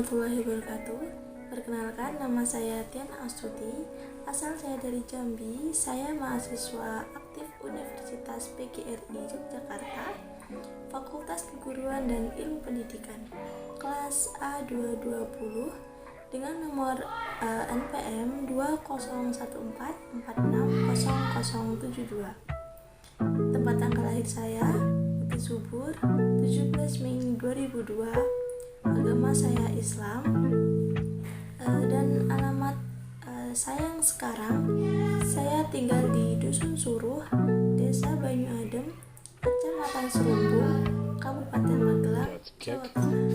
warahmatullahi wabarakatuh. Perkenalkan, nama saya Tiana Astuti. Asal saya dari Jambi. Saya mahasiswa aktif Universitas PGRI Yogyakarta, Fakultas Keguruan dan Ilmu Pendidikan, kelas A220 dengan nomor NPM 2014460072. Tempat tanggal lahir saya Bukit Subur, 17 Mei 2002. Agama saya Islam, dan alamat saya yang sekarang, saya tinggal di Dusun Suruh, Desa Banyu Adem, Kecamatan Serumbung, Kabupaten Magelang, Jawa Tengah.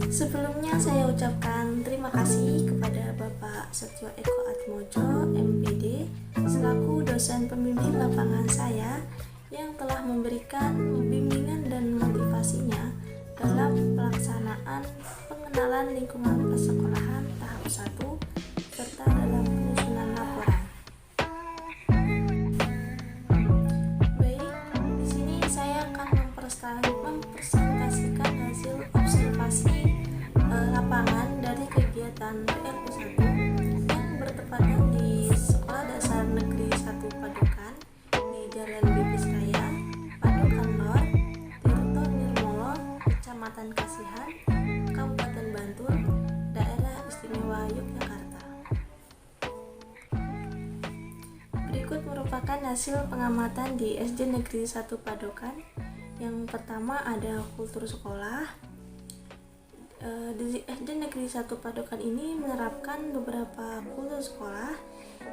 Sebelumnya saya ucapkan terima kasih kepada Bapak Setio Eko Atmojo, MPD, selaku dosen pembimbing lapangan saya yang telah memberikan bimbingan dan motivasinya dalam pelaksanaan pengenalan lingkungan persekolahan tahap 1 serta dalam penyusunan laporan. Baik, di sini saya akan mempresentasikan hasil observasi lapangan dari kegiatan PLU1 yang bertepatan di Sekolah Dasar Negeri 1 Padokan di Jalan Bibis Raya, Padokan Lor, Tirto Nirmolo, Kecamatan Kasihan, Kabupaten Bantul, Daerah Istimewa Yogyakarta. Berikut merupakan hasil pengamatan di SD Negeri 1 Padokan. Yang pertama ada kultur sekolah. Di SD Negeri 1 Padokan ini menerapkan beberapa kultur sekolah,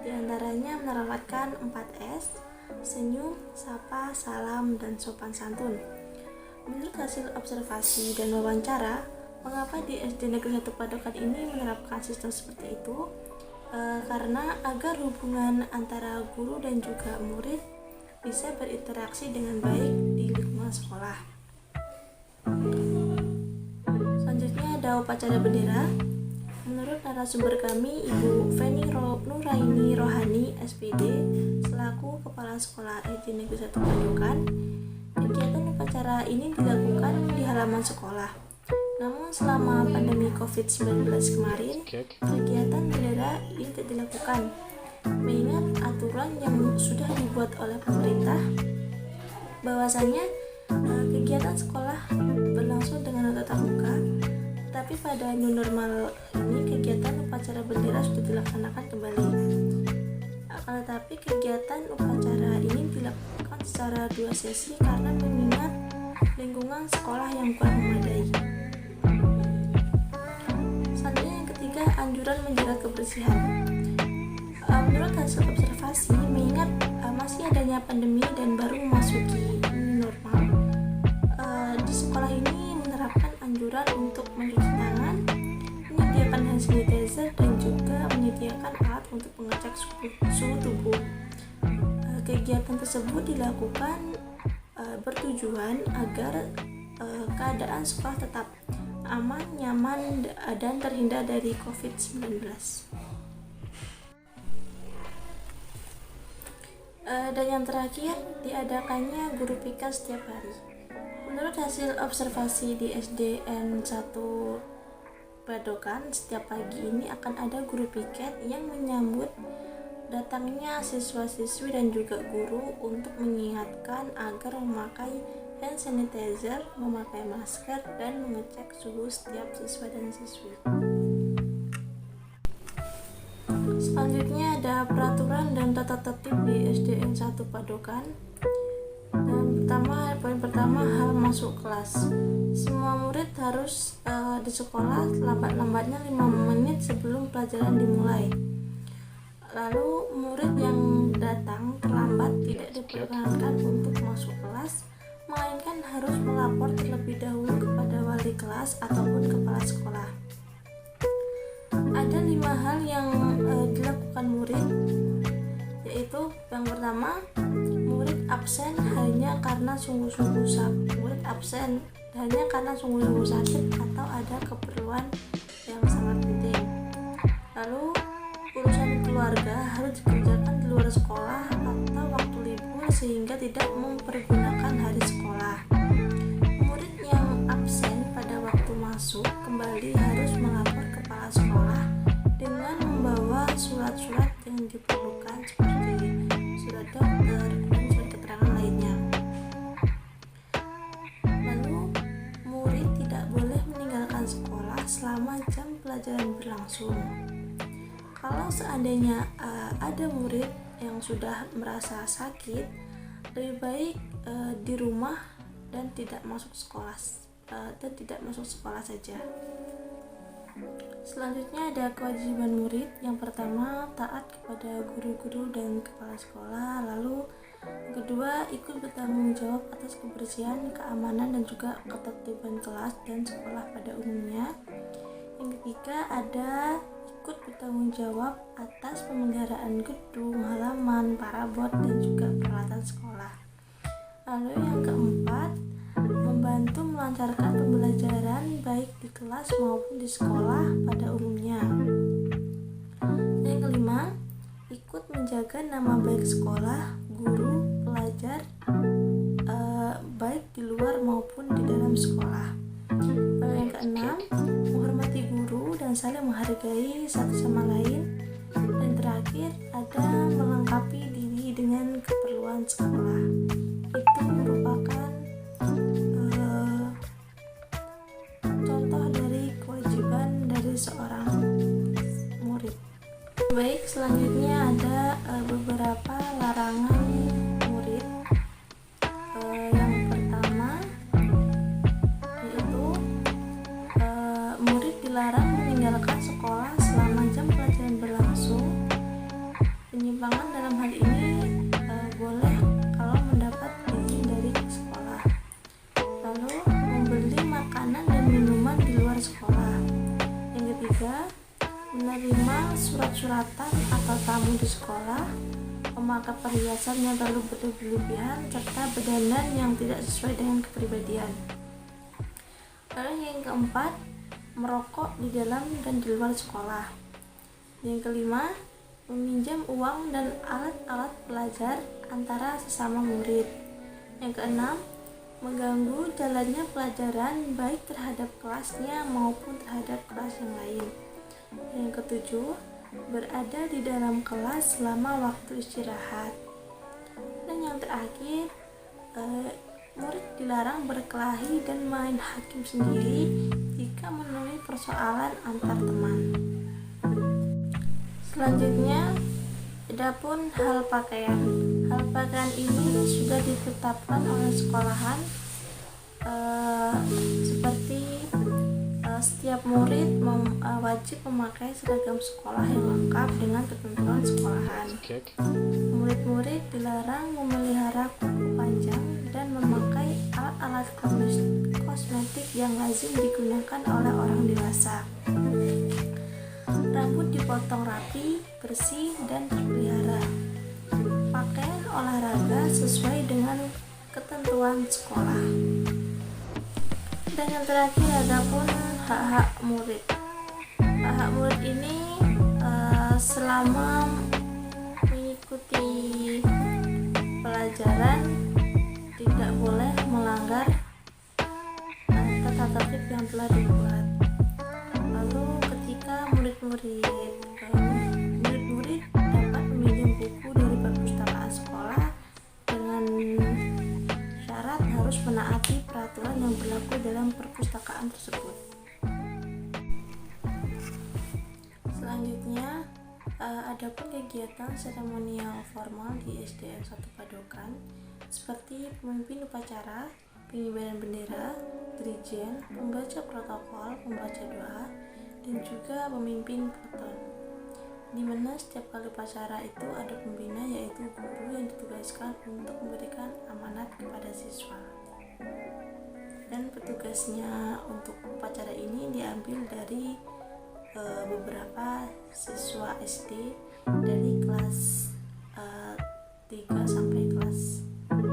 diantaranya menerapkan 4S, senyum, sapa, salam, dan sopan santun. Menurut hasil observasi dan wawancara, mengapa di SD Negeri 1 Padokan ini menerapkan sistem seperti itu? Karena agar hubungan antara guru dan juga murid bisa berinteraksi dengan baik di lingkungan sekolah. Selanjutnya ada upacara bendera. Menurut narasumber kami, Ibu Feni Nuraini Rohani, SPD, selaku Kepala Sekolah SD Negeri 1 Padokan, kegiatan upacara ini dilakukan di halaman sekolah. Namun selama pandemi COVID-19 kemarin, kegiatan bendera ini tidak dilakukan, mengingat aturan yang sudah dibuat oleh pemerintah bahwasanya kegiatan sekolah berlangsung dengan tatap muka. Tapi pada new normal ini kegiatan upacara bendera sudah dilaksanakan kembali. Akan tetapi kegiatan upacara ini dilakukan secara 2 sesi karena mengingat lingkungan sekolah yang kurang memadai. Selanjutnya yang ketiga, anjuran menjaga kebersihan. Menurut hasil observasi, mengingat masih adanya pandemi dan baru memasuki new normal, di sekolah ini menerapkan anjuran untuk mencuci tangan, menyediakan hand sanitizer, dan juga menyediakan alat untuk mengecek suhu tubuh. Kegiatan tersebut dilakukan bertujuan agar keadaan sekolah tetap aman, nyaman, dan terhindar dari COVID-19. Dan yang terakhir, diadakannya guru PK setiap hari. Menurut hasil observasi di SDN 1 Padokan, setiap pagi ini akan ada guru piket yang menyambut datangnya siswa-siswi dan juga guru untuk mengingatkan agar memakai hand sanitizer, memakai masker, dan mengecek suhu setiap siswa dan siswi. Selanjutnya ada peraturan dan tata tertib di SDN 1 Padokan. Poin pertama, hal masuk kelas. Semua murid harus di sekolah lambat-lambatnya 5 menit sebelum pelajaran dimulai. Lalu murid yang datang terlambat tidak diperkenankan untuk masuk kelas, melainkan harus melapor terlebih dahulu kepada wali kelas ataupun kepala sekolah. Ada 5 hal yang dilakukan murid, yaitu yang pertama, murid absen hanya karena sungguh-sungguh sakit atau ada keperluan yang sangat penting. Lalu urusan keluarga harus dikerjakan di luar sekolah atau waktu libur sehingga tidak mempergunakan hari sekolah. Murid yang absen pada masuk kembali harus melapor kepala sekolah dengan membawa surat-surat yang diperlukan seperti surat dokter dan surat keterangan lainnya. Lalu, murid tidak boleh meninggalkan sekolah selama jam pelajaran berlangsung. Kalau seandainya ada murid yang sudah merasa sakit, lebih baik di rumah dan tidak masuk sekolah saja. Selanjutnya ada kewajiban murid. Yang pertama, taat kepada guru-guru dan kepala sekolah. Lalu yang kedua, ikut bertanggung jawab atas kebersihan, keamanan dan juga ketertiban kelas dan sekolah pada umumnya. Yang ketiga, ada ikut bertanggung jawab atas pemeliharaan gedung, halaman, parabot dan juga peralatan sekolah. Lalu yang keempat, membantu melancarkan pembelajaran baik di kelas maupun di sekolah pada umumnya. Yang kelima, ikut menjaga nama baik sekolah, guru, pelajar, baik di luar maupun di dalam sekolah. Lalu yang keenam, menghormati guru dan saling menghargai satu sama lain. Dan terakhir, ada melengkapi diri dengan keperluan sekolah. Itu merupakan contoh dari kewajiban dari seorang murid. Baik, selanjutnya ada beberapa larangan murid. Yang pertama yaitu murid dilarang meninggalkan sekolah selama jam pelajaran berlangsung. Penyimpangan dalam hal ini boleh kalau mendapat izin dari sekolah. Lalu membeli makanan dan minuman di luar sekolah. Yang ketiga, menerima surat-suratan atau tamu di sekolah, memakai perhiasan yang terlalu berlebihan, serta berdandan yang tidak sesuai dengan kepribadian. Lalu yang keempat, merokok di dalam dan di luar sekolah. Yang kelima, meminjam uang dan alat-alat belajar antara sesama murid. Yang keenam, mengganggu jalannya pelajaran baik terhadap kelasnya maupun terhadap kelas yang lain. Yang ketujuh, berada di dalam kelas selama waktu istirahat. Dan yang terakhir, murid dilarang berkelahi dan main hakim sendiri jika menemui persoalan antar teman. Selanjutnya, adapun hal pakaian. Hal pakaian ini sudah ditetapkan oleh sekolahan, seperti setiap murid wajib memakai seragam sekolah yang lengkap dengan ketentuan sekolahan. Murid-murid dilarang memelihara kuku panjang dan memakai alat-alat kosmetik yang lazim digunakan oleh orang dewasa. Rambut dipotong rapi, bersih, dan terpelihara. Pakaian olahraga sesuai dengan ketentuan sekolah. Dan yang terakhir adapun hak-hak murid. Hak-hak murid ini selama mengikuti pelajaran tidak boleh melanggar tata tertib yang telah dibuat. Lalu ketika murid-murid dapat meminjam buku dari perpustakaan sekolah dengan syarat harus menaati peraturan yang berlaku dalam perpustakaan tersebut. Selanjutnya, adapun kegiatan seremonial formal di SDN 1 Padokan seperti pemimpin upacara, pengibaran bendera, dirijen, pembaca protokol, pembaca doa, dan juga pemimpin peloton. Di mana setiap kali upacara itu ada pembina, yaitu guru yang ditugaskan untuk memberikan amanat kepada siswa. Dan petugasnya untuk upacara ini diambil dari beberapa siswa SD dari kelas 3 sampai kelas 5.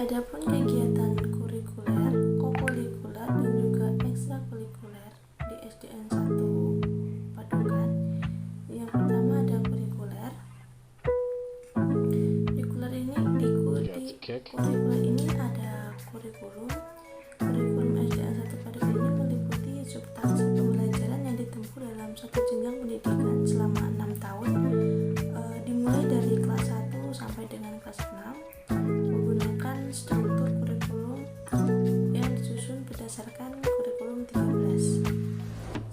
Adapun kegiatan kurikuler, kokurikuler dan juga ekstrakurikuler di SDN 1 Padokan. Yang pertama ada kurikuler. Kurikuler ini ada kurikulum, kelas 6 menggunakan struktur kurikulum yang disusun berdasarkan kurikulum 13.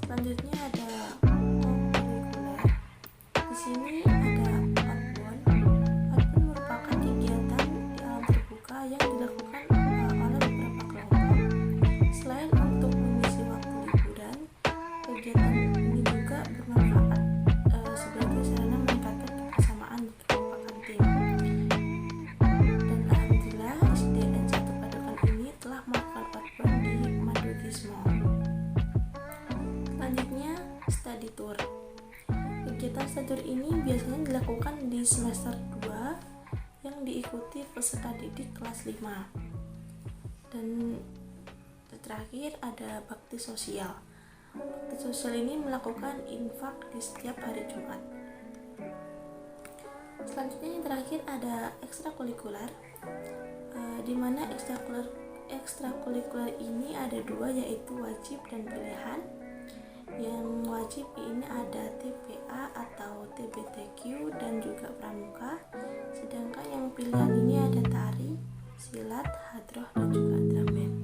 Selanjutnya ada co-curricular. Di sini ada outbound. Outbound merupakan kegiatan di alam terbuka yang dilakukan oleh beberapa kelompok. Selain untuk mengisi waktu liburan, kegiatan ini juga bermanfaat sebagai sarana meningkatkan kebersamaan dan kekompakan tim. Dan alhamdulillah SDN 1 Padukan ini telah melakukan outbound di Madukismo. Selanjutnya study tour. Kegiatan study tour ini biasanya dilakukan di semester 2 yang diikuti peserta didik kelas 5. Dan terakhir ada bakti sosial. Bakti sosial ini melakukan infak di setiap hari Jumat. Selanjutnya yang terakhir ada ekstrakurikuler, di mana ekstrakurikuler ini ada 2, yaitu wajib dan pilihan. Yang wajib ini ada TPA atau TBTQ dan juga pramuka, sedangkan yang pilihan ini ada tari, silat, hadroh, dan juga drum band.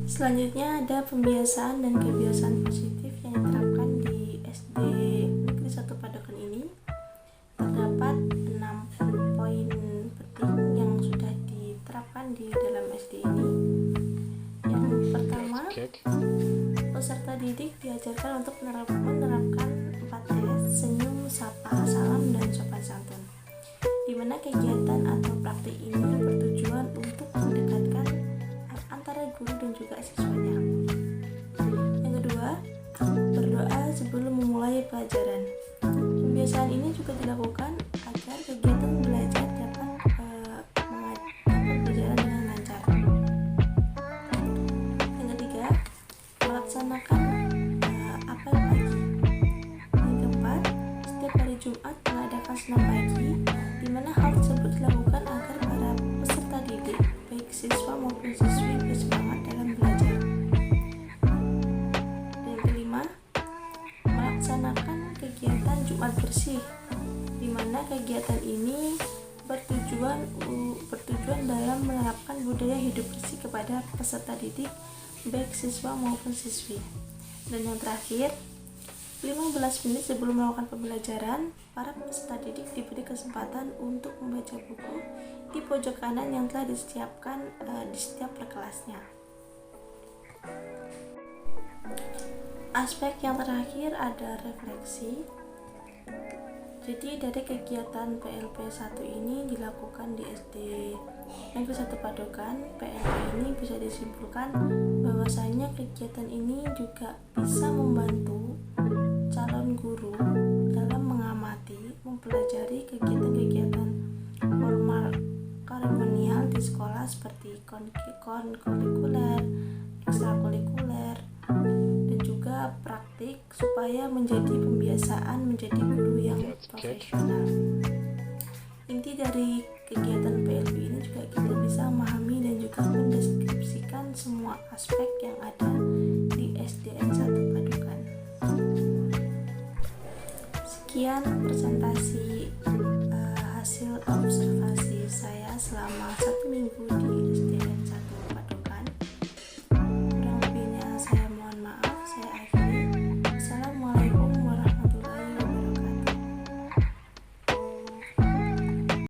Selanjutnya ada pembiasaan dan kebiasaan positif yang diterapkan di SD Negeri 1 Padukan ini. Terdapat 6 poin penting yang sudah diterapkan di dalam SD ini. Yang pertama, peserta didik diajarkan untuk menerapkan 4S, senyum, sapa, salam, dan sopan santun, di mana kegiatan atau praktik ini bertujuan untuk mendekatkan antara guru dan juga siswanya. Yang kedua, berdoa sebelum memulai pelajaran. Kebiasaan ini juga dilakukan agar kegiatan belajar dapat berjalan dengan lancar. Yang ketiga, melaksanakan apel pagi. Yang keempat, setiap hari Jumat mengadakan senam pagi, di mana hal tersebut dilakukan agar para peserta didik, baik siswa maupun siswi, bersemangat dalam belajar. Dan yang kelima, melaksanakan kegiatan Jumat bersih, di mana kegiatan ini bertujuan dalam menerapkan budaya hidup bersih kepada peserta didik, baik siswa maupun siswi. Dan yang terakhir, 15 menit sebelum melakukan pembelajaran, para peserta didik diberi kesempatan untuk membaca buku di pojok kanan yang telah disiapkan di setiap per kelasnya. Aspek yang terakhir ada refleksi. Jadi dari kegiatan PLP 1 ini dilakukan di SD Negeri 1 Padukan, PLP ini bisa disimpulkan bahwasanya kegiatan ini juga bisa membantu calon guru dalam mengamati, mempelajari kegiatan-kegiatan formal seremonial di sekolah seperti konkurikuler, ekstrakurikuler, dan juga praktik supaya menjadi pembiasaan menjadi guru yang profesional. Inti dari kegiatan PLP ini juga kita bisa memahami dan juga mendeskripsikan semua aspek yang ada di SDN 1 Padukan. Sekian presentasi hasil observasi saya selama 1 minggu di